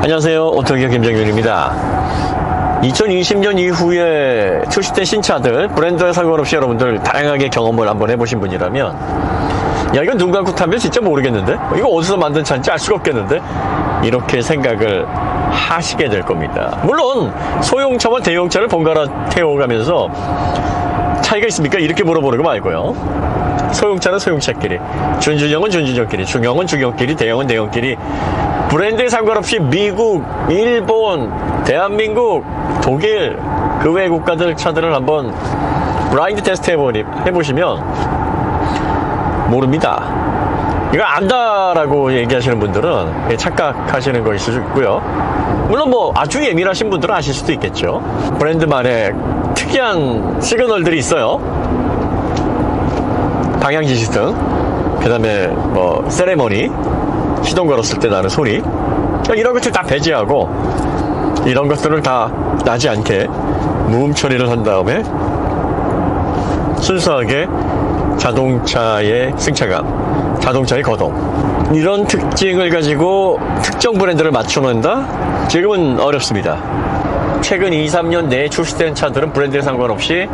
안녕하세요. 오토기업 김정균입니다. 2020년 이후에 출시된 신차들 브랜드와 상관없이 여러분들 다양하게 경험을 한번 해보신 분이라면 야, 이건 눈 감고 타면 진짜 모르겠는데? 이거 어디서 만든 차인지 알 수가 없겠는데? 이렇게 생각을 하시게 될 겁니다. 물론 소형차와 대형차를 번갈아 태워가면서 차이가 있습니까? 이렇게 물어보는 거 말고요. 소형차는 소형차끼리, 준준형은 준준형끼리, 중형은 중형끼리, 대형은 대형끼리, 브랜드에 상관없이 미국, 일본, 대한민국, 독일, 그 외 국가들 차들을 한번 블라인드 테스트 해보시면 모릅니다. 이거 안다라고 얘기하시는 분들은 착각하시는 거 있을 수 있고요. 물론 뭐 아주 예민하신 분들은 아실 수도 있겠죠. 브랜드만의 특이한 시그널들이 있어요. 방향 지시등, 그 다음에 뭐 세레머니, 시동 걸었을 때 나는 소리, 이런 것들 다 배제하고 이런 것들을 다 나지 않게 무음 처리를 한 다음에 순수하게 자동차의 승차감, 자동차의 거동, 이런 특징을 가지고 특정 브랜드를 맞춰놓는다? 지금은 어렵습니다. 최근 2, 3년 내에 출시된 차들은 브랜드에 상관없이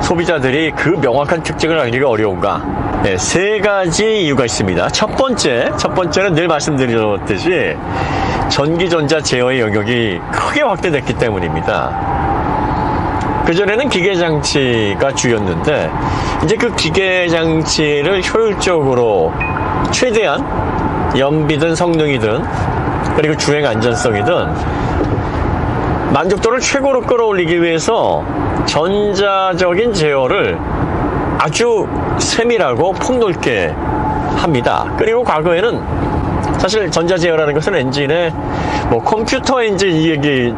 소비자들이 그 명확한 특징을 알기가 어려운가? 네, 세 가지 이유가 있습니다. 첫 번째는 늘 말씀드렸듯이 전기전자 제어의 영역이 크게 확대됐기 때문입니다. 그전에는 기계장치가 주였는데 이제 그 기계장치를 효율적으로 최대한 연비든 성능이든 그리고 주행 안전성이든 만족도를 최고로 끌어올리기 위해서 전자적인 제어를 아주 세밀하고 폭넓게 합니다. 그리고 과거에는 사실 전자제어라는 것은 엔진에 뭐 컴퓨터 엔진 이 얘기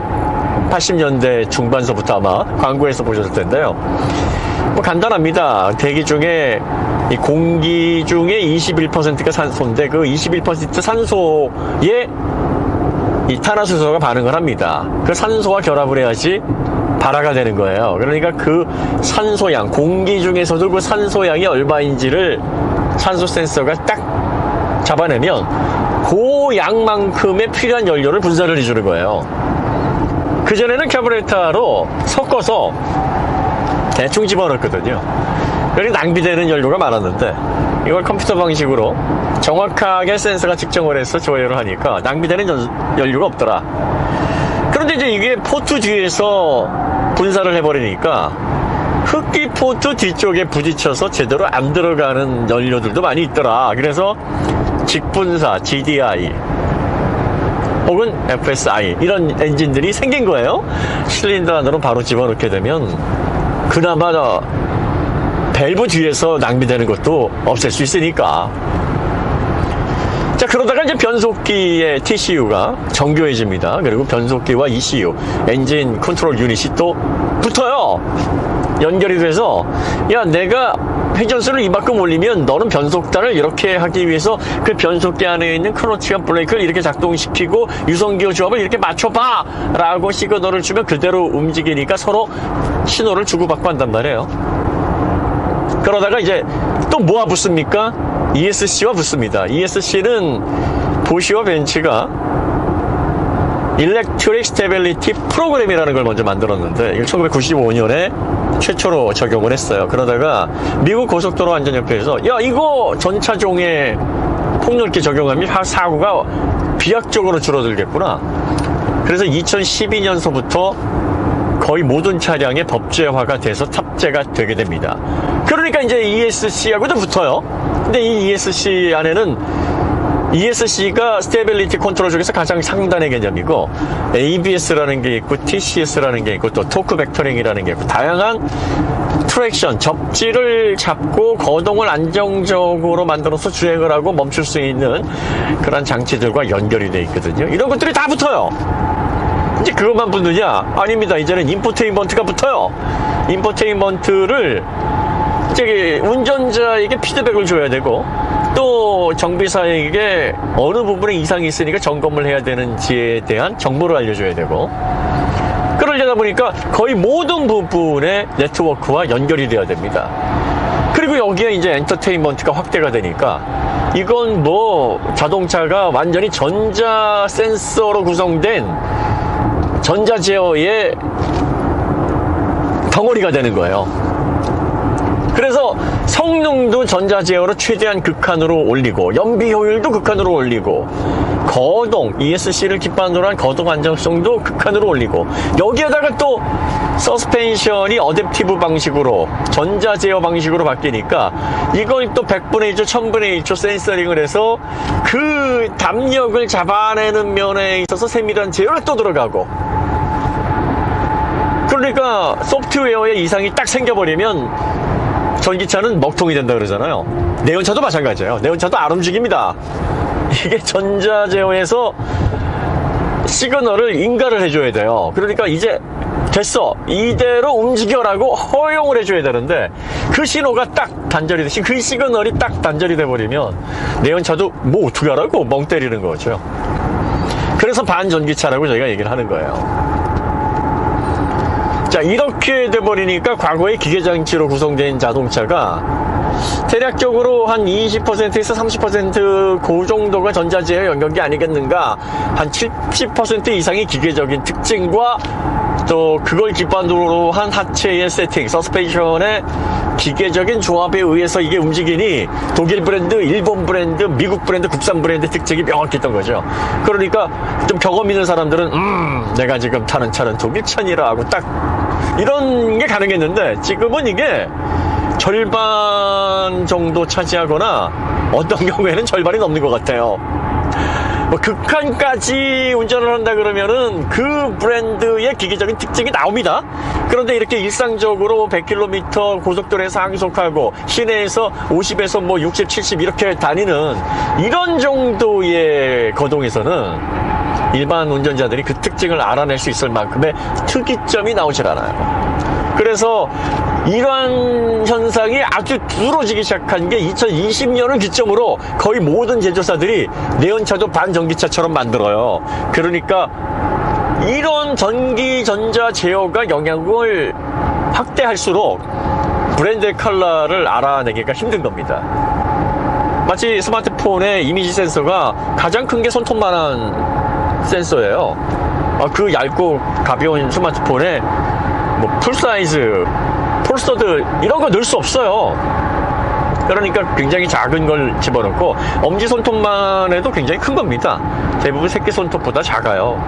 80년대 중반서부터 아마 광고에서 보셨을 텐데요. 뭐 간단합니다. 대기 중에 이 공기 중에 21%가 산소인데 그 21% 산소에 이 탄화수소가 반응을 합니다. 그 산소와 결합을 해야지 발화가 되는 거예요. 그러니까 그 산소양, 공기 중에서도 그 산소양이 얼마인지를 산소 센서가 딱 잡아내면 그 양만큼의 필요한 연료를 분산을 해주는 거예요. 그전에는 카브레타로 섞어서 대충 집어넣었거든요. 그러니까 낭비되는 연료가 많았는데 이걸 컴퓨터 방식으로 정확하게 센서가 측정을 해서 조회를 하니까 낭비되는 연료가 없더라. 그런데 이제 이게 포트 뒤에서 분사를 해버리니까 흡기 포트 뒤쪽에 부딪혀서 제대로 안 들어가는 연료들도 많이 있더라. 그래서 직분사, GDI 혹은 FSI 이런 엔진들이 생긴 거예요. 실린더 안으로 바로 집어넣게 되면 그나마 밸브 뒤에서 낭비되는 것도 없앨 수 있으니까. 자, 그러다가 이제 변속기의 TCU가 정교해집니다. 그리고 변속기와 ECU, 엔진 컨트롤 유닛이 또 붙어요. 연결이 돼서 야, 내가 회전수를 이만큼 올리면 너는 변속단을 이렇게 하기 위해서 그 변속기 안에 있는 크러치와 브레이크를 이렇게 작동시키고 유성기어 조합을 이렇게 맞춰봐 라고 시그널을 주면 그대로 움직이니까 서로 신호를 주고받고 한단 말이에요. 그러다가 이제 또 뭐와 붙습니까? ESC와 붙습니다. ESC는 보쉬와 벤츠가 Electric Stability Program이라는 걸 먼저 만들었는데 이걸 1995년에 최초로 적용을 했어요. 그러다가 미국 고속도로 안전협회에서 야, 이거 전차종에 폭넓게 적용하면 사고가 비약적으로 줄어들겠구나. 그래서 2012년서부터 거의 모든 차량에 법제화가 돼서 탑재가 되게 됩니다. 그러니까 이제 ESC하고도 붙어요. 근데 이 ESC 안에는 ESC가 스테빌리티 컨트롤 중에서 가장 상단의 개념이고 ABS라는 게 있고 TCS라는 게 있고 또 토크 벡터링이라는 게 있고 다양한 트랙션, 접지를 잡고 거동을 안정적으로 만들어서 주행을 하고 멈출 수 있는 그런 장치들과 연결이 되어 있거든요. 이런 것들이 다 붙어요. 이제 그것만 붙느냐? 아닙니다. 이제는 인포테인먼트가 붙어요. 인포테인먼트를 이제 운전자에게 피드백을 줘야 되고 또 정비사에게 어느 부분에 이상이 있으니까 점검을 해야 되는지에 대한 정보를 알려줘야 되고 그러려다 보니까 거의 모든 부분의 네트워크와 연결이 돼야 됩니다. 그리고 여기에 이제 엔터테인먼트가 확대가 되니까 이건 뭐 자동차가 완전히 전자 센서로 구성된 전자 제어의 덩어리가 되는 거예요. 그래서 성능도 전자 제어로 최대한 극한으로 올리고, 연비 효율도 극한으로 올리고, 거동, ESC를 기반으로 한 거동 안정성도 극한으로 올리고, 여기에다가 또 서스펜션이 어댑티브 방식으로, 전자 제어 방식으로 바뀌니까 이걸 또 100분의 1초, 1000분의 1초 센서링을 해서 그 담력을 잡아내는 면에 있어서 세밀한 제어가 또 들어가고, 그러니까 소프트웨어에 이상이 딱 생겨버리면 전기차는 먹통이 된다 그러잖아요. 내연차도 마찬가지예요. 내연차도 안 움직입니다. 이게 전자 제어에서 시그널을 인가를 해줘야 돼요. 그러니까 이제 됐어, 이대로 움직여라고 허용을 해줘야 되는데, 그 신호가 딱 단절이 돼, 그 시그널이 딱 단절이 돼버리면 내연차도 뭐 어떻게 하라고 멍 때리는 거죠. 그래서 반전기차라고 저희가 얘기를 하는 거예요. 자, 이렇게 돼버리니까 과거의 기계장치로 구성된 자동차가 대략적으로 한 20%에서 30% 그 정도가 전자제어 영역이 아니겠는가, 한 70% 이상이 기계적인 특징과 또 그걸 기반으로 한 하체의 세팅, 서스펜션의 기계적인 조합에 의해서 이게 움직이니 독일 브랜드, 일본 브랜드, 미국 브랜드, 국산 브랜드 특징이 명확했던 거죠. 그러니까 좀 경험 있는 사람들은 내가 지금 타는 차는 독일차니라 하고 딱 이런 게 가능했는데, 지금은 이게 절반 정도 차지하거나 어떤 경우에는 절반이 넘는 것 같아요. 뭐 극한까지 운전을 한다 그러면은 그 브랜드의 기계적인 특징이 나옵니다. 그런데 이렇게 일상적으로 100km 고속도로에서 항속하고 시내에서 50에서 뭐 60, 70 이렇게 다니는 이런 정도의 거동에서는 일반 운전자들이 그 특징을 알아낼 수 있을 만큼의 특이점이 나오질 않아요. 그래서 이러한 현상이 아주 두드러지기 시작한 게 2020년을 기점으로 거의 모든 제조사들이 내연차도 반전기차처럼 만들어요. 그러니까 이런 전기 전자 제어가 영향을 확대할수록 브랜드의 컬러를 알아내기가 힘든 겁니다. 마치 스마트폰의 이미지 센서가 가장 큰 게 손톱만한 센서예요. 그 얇고 가벼운 스마트폰에 뭐 풀사이즈, 폴스터드 이런 거 넣을 수 없어요. 그러니까 굉장히 작은 걸 집어넣고, 엄지손톱만 해도 굉장히 큰 겁니다. 대부분 새끼손톱보다 작아요.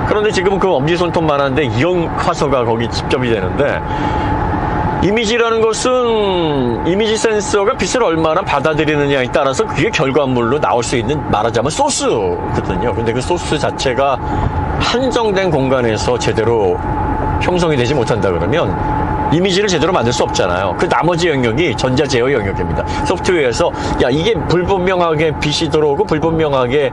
그런데 지금 그 엄지손톱만 한데 이용 화소가 거기 집접이 되는데, 이미지라는 것은 이미지 센서가 빛을 얼마나 받아들이느냐에 따라서 그게 결과물로 나올 수 있는, 말하자면 소스거든요. 근데 그 소스 자체가 한정된 공간에서 제대로 형성이 되지 못한다 그러면 이미지를 제대로 만들 수 없잖아요. 그 나머지 영역이 전자 제어 영역입니다. 소프트웨어에서 야, 이게 불분명하게 빛이 들어오고 불분명하게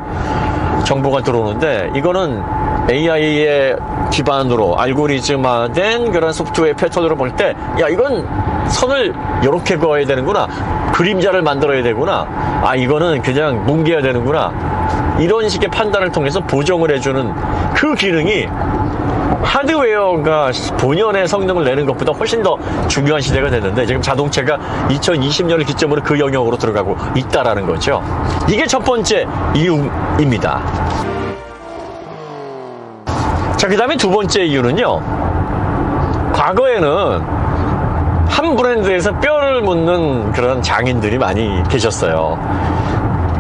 정보가 들어오는데, 이거는 AI의 기반으로 알고리즘화된 그런 소프트웨어 패턴으로 볼 때, 야, 이건 선을 이렇게 그어야 되는구나, 그림자를 만들어야 되구나, 이거는 그냥 뭉개야 되는구나, 이런 식의 판단을 통해서 보정을 해주는 그 기능이 하드웨어가 본연의 성능을 내는 것보다 훨씬 더 중요한 시대가 됐는데, 지금 자동차가 2020년을 기점으로 그 영역으로 들어가고 있다라는 거죠. 이게 첫 번째 이유입니다. 자, 그 다음에 두 번째 이유는요, 과거에는 한 브랜드에서 뼈를 묻는 그런 장인들이 많이 계셨어요.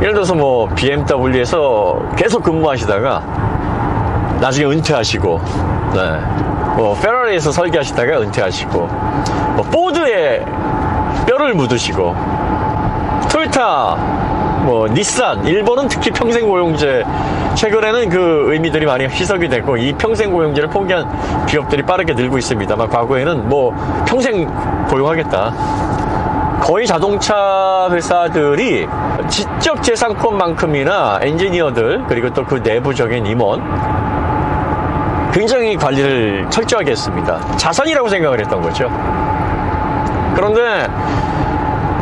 예를 들어서 뭐 BMW에서 계속 근무하시다가 나중에 은퇴하시고, 뭐 페라리에서 설계하시다가 은퇴하시고, 뭐 포드에 뼈를 묻으시고, 토요타, 뭐 닛산, 일본은 특히 평생 고용제, 최근에는 그 의미들이 많이 희석이 되고 이 평생 고용제를 포기한 기업들이 빠르게 늘고 있습니다만, 과거에는 뭐 평생 고용하겠다, 거의 자동차 회사들이 지적 재산권만큼이나 엔지니어들, 그리고 또 그 내부적인 임원 굉장히 관리를 철저하게 했습니다. 자산이라고 생각을 했던 거죠. 그런데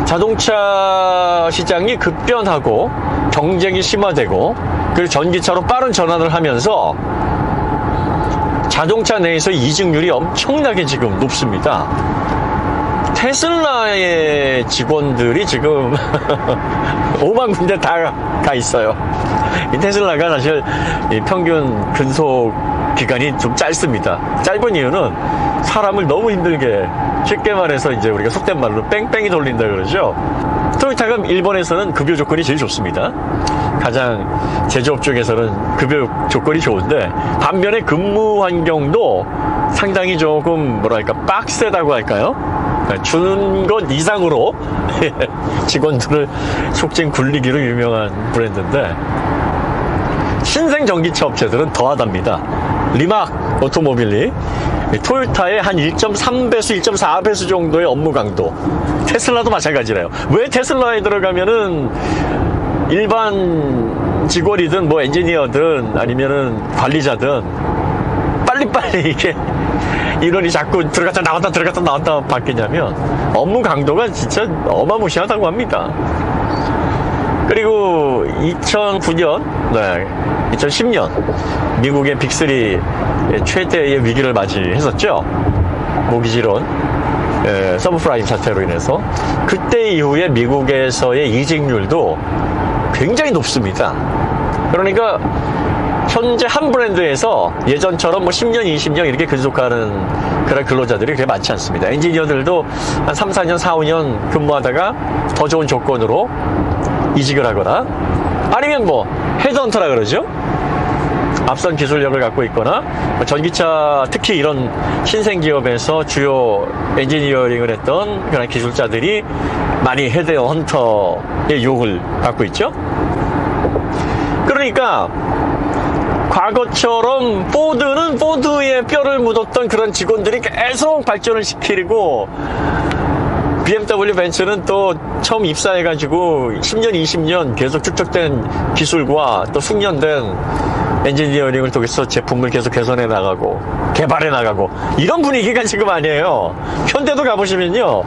자동차 시장이 급변하고 경쟁이 심화되고, 그리고 전기차로 빠른 전환을 하면서 자동차 내에서 이직률이 엄청나게 지금 높습니다. 테슬라의 직원들이 지금 5만 군데 다 가 있어요. 이 테슬라가 사실 이 평균 근속 기간이 좀 짧습니다. 짧은 이유는 사람을 너무 힘들게, 쉽게 말해서 이제 우리가 속된 말로 뺑뺑이 돌린다 그러죠. 토요타가 일본에서는 급여 조건이 제일 좋습니다. 가장 제조업 쪽에서는 급여 조건이 좋은데, 반면에 근무 환경도 상당히 조금 뭐랄까 빡세다고 할까요? 주는 것 이상으로 직원들을 속칭 굴리기로 유명한 브랜드인데, 신생 전기차 업체들은 더하답니다. 리막 오토모빌이 토요타의 한 1.3배수, 1.4배수 정도의 업무 강도. 테슬라도 마찬가지래요. 왜 테슬라에 들어가면은 일반 직원이든 뭐 엔지니어든 아니면은 관리자든 빨리빨리 이게 인원이 자꾸 들어갔다 나왔다 바뀌냐면 업무 강도가 진짜 어마무시하다고 합니다. 그리고 2009년, 2010년 미국의 빅3 최대의 위기를 맞이했었죠. 모기지론, 서브프라임 사태로 인해서. 그때 이후에 미국에서의 이직률도 굉장히 높습니다. 그러니까 현재 한 브랜드에서 예전처럼 뭐 10년, 20년 이렇게 근속하는 그런 근로자들이 그렇게 많지 않습니다. 엔지니어들도 한 3, 4년, 4, 5년 근무하다가 더 좋은 조건으로 이직을 하거나, 아니면 뭐 헤드헌터라 그러죠. 앞선 기술력을 갖고 있거나, 전기차 특히 이런 신생 기업에서 주요 엔지니어링을 했던 그런 기술자들이 많이 헤드헌터의 유혹을 받고 있죠. 그러니까 과거처럼 포드는 포드의 뼈를 묻었던 그런 직원들이 계속 발전을 시키고, BMW 벤츠는 또 처음 입사해가지고 10년, 20년 계속 축적된 기술과 또 숙련된 엔지니어링을 통해서 제품을 계속 개선해 나가고 개발해 나가고, 이런 분위기가 지금 아니에요. 현대도 가보시면요,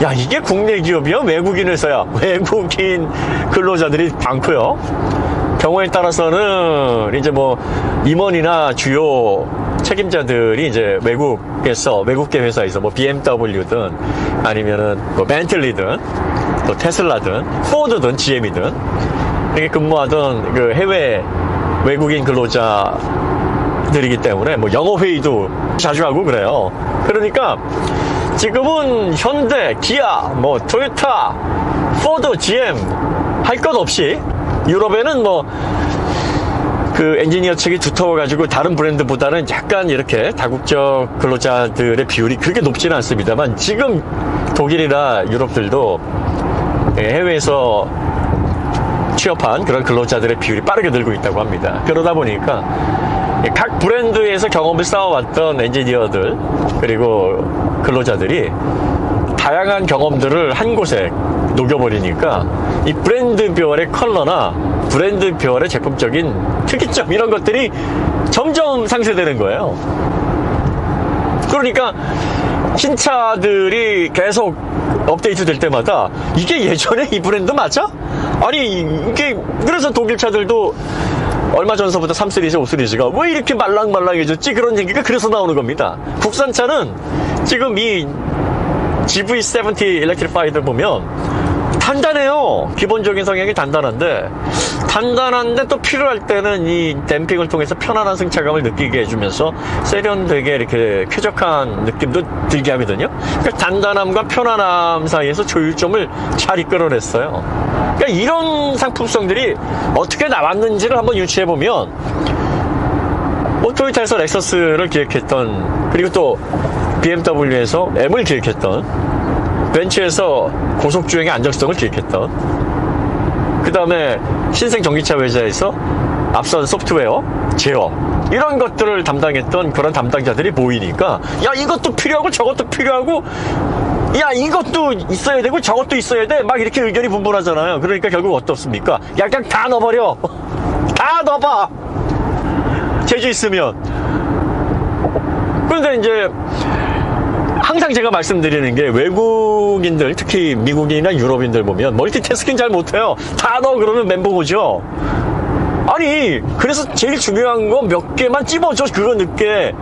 야 이게 국내 기업이야? 외국인 회사야? 외국인 근로자들이 많고요. 경우에 따라서는 이제 뭐 임원이나 주요 책임자들이 이제 외국계 회사에서 뭐 BMW든 아니면은 뭐 벤틀리든 또 테슬라든 포드든 GM이든 이렇게 근무하던 그 해외 외국인 근로자들이기 때문에 뭐 영어 회의도 자주 하고 그래요. 그러니까 지금은 현대, 기아, 뭐 토요타, 포드, GM 할 것 없이 유럽에는 뭐 그 엔지니어 측이 두터워가지고 다른 브랜드보다는 약간 이렇게 다국적 근로자들의 비율이 그렇게 높지는 않습니다만, 지금 독일이나 유럽들도 해외에서 취업한 그런 근로자들의 비율이 빠르게 늘고 있다고 합니다. 그러다 보니까 각 브랜드에서 경험을 쌓아왔던 엔지니어들 그리고 근로자들이 다양한 경험들을 한 곳에 녹여버리니까 이 브랜드별의 컬러나 브랜드별의 제품적인 특이점, 이런 것들이 점점 상쇄되는 거예요. 그러니까 신차들이 계속 업데이트 될 때마다 이게 예전에 이 브랜드 맞아? 아니 이게, 그래서 독일 차들도 얼마 전서부터 3 시리즈, 5 시리즈가 왜 이렇게 말랑말랑해졌지? 그런 얘기가 그래서 나오는 겁니다. 국산차는 지금 이 GV70 일렉트리파이드 보면 단단해요. 기본적인 성향이 단단한데 또 필요할 때는 이 댐핑을 통해서 편안한 승차감을 느끼게 해주면서 세련되게 이렇게 쾌적한 느낌도 들게 하거든요. 그러니까 단단함과 편안함 사이에서 조율점을 잘 이끌어냈어요. 그러니까 이런 상품성들이 어떻게 나왔는지를 한번 유추해보면, 토요타에서 렉서스를 기획했던, 그리고 또 BMW에서 M을 기획했던, 벤츠에서 고속주행의 안정성을 기획했던, 그 다음에 신생 전기차 회사에서 앞선 소프트웨어, 제어, 이런 것들을 담당했던 그런 담당자들이 모이니까, 야 이것도 필요하고 저것도 필요하고, 야 이것도 있어야 되고 저것도 있어야 돼, 막 이렇게 의견이 분분하잖아요. 그러니까 결국 어떻습니까? 야 그냥 다 넣어버려. 다 넣어봐, 재주 있으면. 그런데 이제 항상 제가 말씀드리는 게, 외국인들, 특히 미국인이나 유럽인들 보면 멀티태스킹 잘 못해요. 다 넣어 그러면 멘붕 오죠. 아니 그래서 제일 중요한 거 몇 개만 찝어줘. 그거 늦게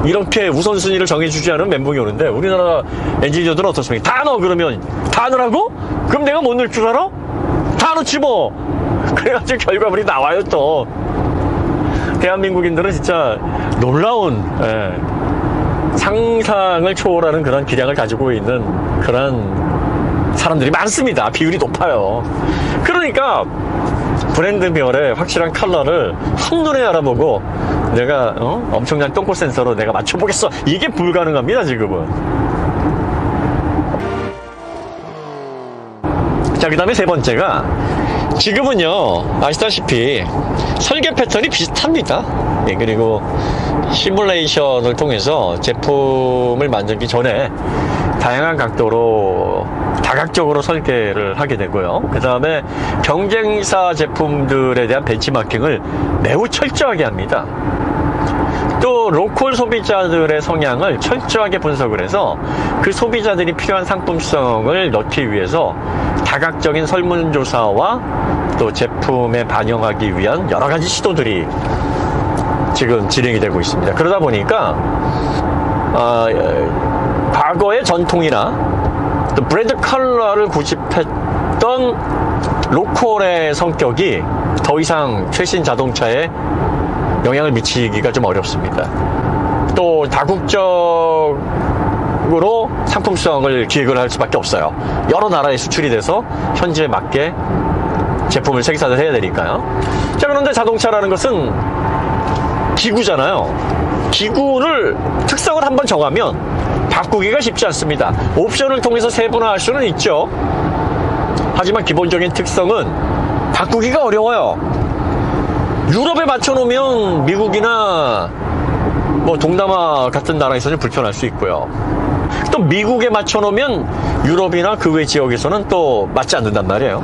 이렇게 우선순위를 정해주지 않은 멘붕이 오는데, 우리나라 엔지니어들은 어떻습니까? 다 넣어 그러면 다 넣으라고? 그럼 내가 못 넣을 줄 알아? 다 넣지 뭐. 그래가지고 결과물이 나와요. 또 대한민국인들은 진짜 놀라운 상상을 초월하는 그런 기량을 가지고 있는 그런 사람들이 많습니다. 비율이 높아요. 그러니까 브랜드별의 확실한 컬러를 한눈에 알아보고 내가 엄청난 똥꼬 센서로 내가 맞춰보겠어, 이게 불가능합니다 지금은. 자, 그 다음에 세 번째가, 지금은요 아시다시피 설계 패턴이 비슷합니다. 예, 그리고 시뮬레이션을 통해서 제품을 만들기 전에 다양한 각도로 다각적으로 설계를 하게 되고요. 그 다음에 경쟁사 제품들에 대한 벤치마킹을 매우 철저하게 합니다. 또 로컬 소비자들의 성향을 철저하게 분석을 해서 그 소비자들이 필요한 상품성을 넣기 위해서 다각적인 설문조사와 또 제품에 반영하기 위한 여러 가지 시도들이 지금 진행이 되고 있습니다. 그러다 보니까 과거의 전통이나 또 브랜드 컬러를 고집했던 로컬의 성격이 더 이상 최신 자동차에 영향을 미치기가 좀 어렵습니다. 또 다국적으로 상품성을 기획을 할 수밖에 없어요. 여러 나라에 수출이 돼서 현지에 맞게 제품을 생산을 해야 되니까요. 자, 그런데 자동차라는 것은 기구잖아요. 기구를 특성을 한번 정하면 바꾸기가 쉽지 않습니다. 옵션을 통해서 세분화할 수는 있죠. 하지만 기본적인 특성은 바꾸기가 어려워요. 유럽에 맞춰놓으면 미국이나 뭐 동남아 같은 나라에서는 불편할 수 있고요. 또 미국에 맞춰놓으면 유럽이나 그 외 지역에서는 또 맞지 않는단 말이에요.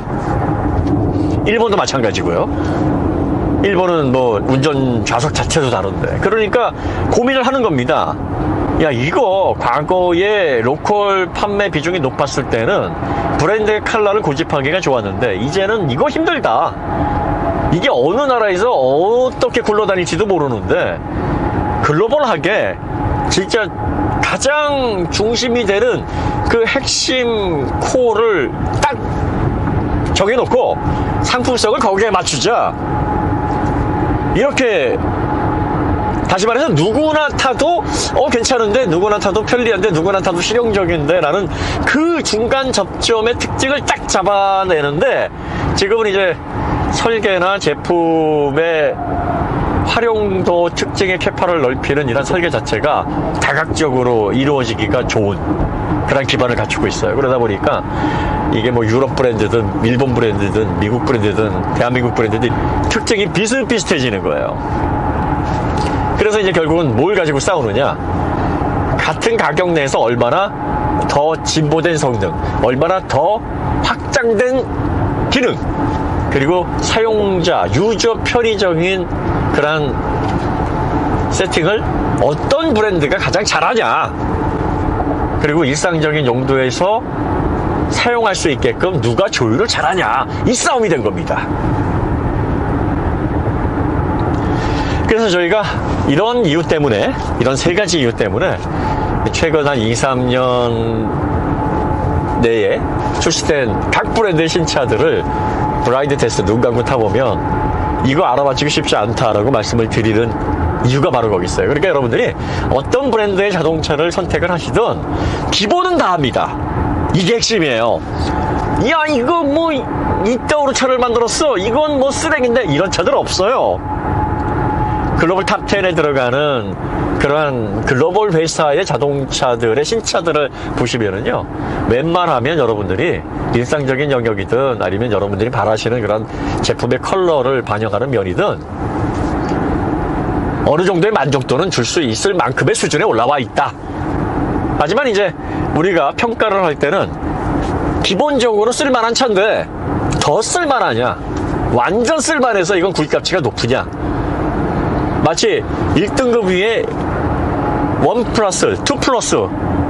일본도 마찬가지고요. 일본은 뭐 운전 좌석 자체도 다른데, 그러니까 고민을 하는 겁니다. 야, 이거 과거에 로컬 판매 비중이 높았을 때는 브랜드의 컬러를 고집하기가 좋았는데 이제는 이거 힘들다. 이게 어느 나라에서 어떻게 굴러다닐지도 모르는데 글로벌하게 진짜 가장 중심이 되는 그 핵심 코어를 딱 정해놓고 상품성을 거기에 맞추자. 이렇게, 다시 말해서 누구나 타도 괜찮은데, 누구나 타도 편리한데, 누구나 타도 실용적인데 라는 그 중간 접점의 특징을 딱 잡아내는데, 지금은 이제 설계나 제품의 활용도 특징의 캐파를 넓히는 이런 설계 자체가 다각적으로 이루어지기가 좋은 그런 기반을 갖추고 있어요. 그러다 보니까 이게 뭐 유럽 브랜드든 일본 브랜드든 미국 브랜드든 대한민국 브랜드든 특징이 비슷비슷해지는 거예요. 그래서 이제 결국은 뭘 가지고 싸우느냐, 같은 가격 내에서 얼마나 더 진보된 성능, 얼마나 더 확장된 기능, 그리고 사용자, 유저 편의적인 그런 세팅을 어떤 브랜드가 가장 잘하냐, 그리고 일상적인 용도에서 사용할 수 있게끔 누가 조율을 잘하냐, 이 싸움이 된 겁니다. 그래서 저희가 이런 이유 때문에, 이런 세 가지 이유 때문에 최근 한 2, 3년 내에 출시된 각 브랜드의 신차들을 브라이드 테스트 눈 감고 타보면 이거 알아맞히기 쉽지 않다라고 말씀을 드리는 이유가 바로 거기 있어요. 그러니까 여러분들이 어떤 브랜드의 자동차를 선택을 하시든 기본은 다 합니다. 이게 핵심이에요. 야, 이거 뭐 이따오로 차를 만들었어, 이건 뭐 쓰레기인데, 이런 차들 없어요. 글로벌 탑10에 들어가는 그러한 글로벌 회사의 자동차들의 신차들을 보시면은요, 웬만하면 여러분들이 일상적인 영역이든 아니면 여러분들이 바라시는 그런 제품의 컬러를 반영하는 면이든 어느 정도의 만족도는 줄 수 있을 만큼의 수준에 올라와 있다. 하지만 이제 우리가 평가를 할 때는 기본적으로 쓸만한 차인데 더 쓸만하냐, 완전 쓸만해서 이건 구입가치가 높으냐, 마치 1등급 위에 1 플러스, 2 플러스,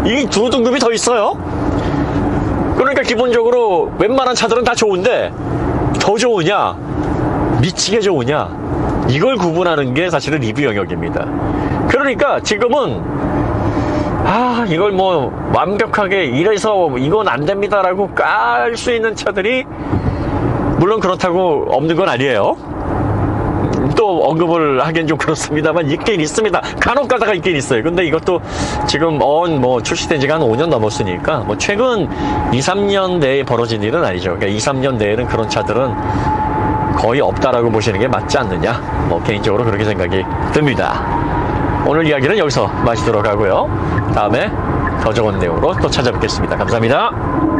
이 두 등급이 더 있어요. 그러니까 기본적으로 웬만한 차들은 다 좋은데 더 좋으냐, 미치게 좋으냐, 이걸 구분하는 게 사실은 리뷰 영역입니다. 그러니까 지금은 이걸 뭐 완벽하게 이래서 이건 안 됩니다라고 깔 수 있는 차들이 물론 그렇다고 없는 건 아니에요. 또 언급을 하기엔 좀 그렇습니다만 있긴 있습니다. 간혹 가다가 있긴 있어요. 근데 이것도 지금 출시된 지가 한 5년 넘었으니까 뭐 최근 2, 3년 내에 벌어진 일은 아니죠. 그러니까 2, 3년 내에는 그런 차들은 거의 없다라고 보시는 게 맞지 않느냐. 뭐 개인적으로 그렇게 생각이 듭니다. 오늘 이야기는 여기서 마치도록 하고요. 다음에 더 좋은 내용으로 또 찾아뵙겠습니다. 감사합니다.